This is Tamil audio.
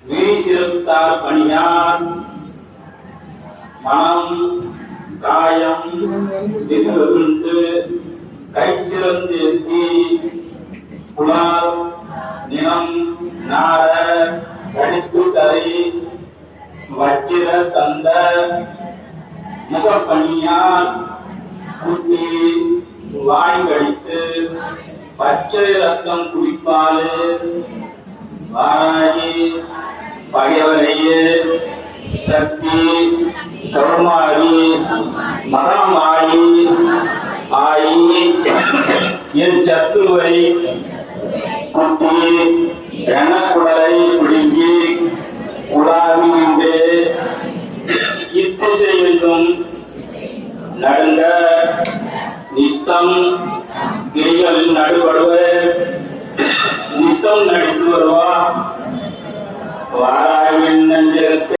வீசிருத்தார் பணியார் மனம் காயம் திகழ்ந்து கைச்சிறந்தேத்தி புலால் நிலம் நார கடித்து தரை வச்சிர தந்த முகப்பணியார் குத்தி வாய் கடித்து பச்சை ரத்தம் குடிப்பாலு வாராயி பகைவரையே சக்தி சௌமாரி மகமாயி ஆயி என் சத்துருவை குத்தி ரணக்குடலை பிடுங்கி உலாவி நின்று இத்திசையிலும் நடுங்க நித்தம் கிரிகள் நடுபடுவ நித்தம் நடித்து வருவா வாராயின் நெஞ்சகத்தை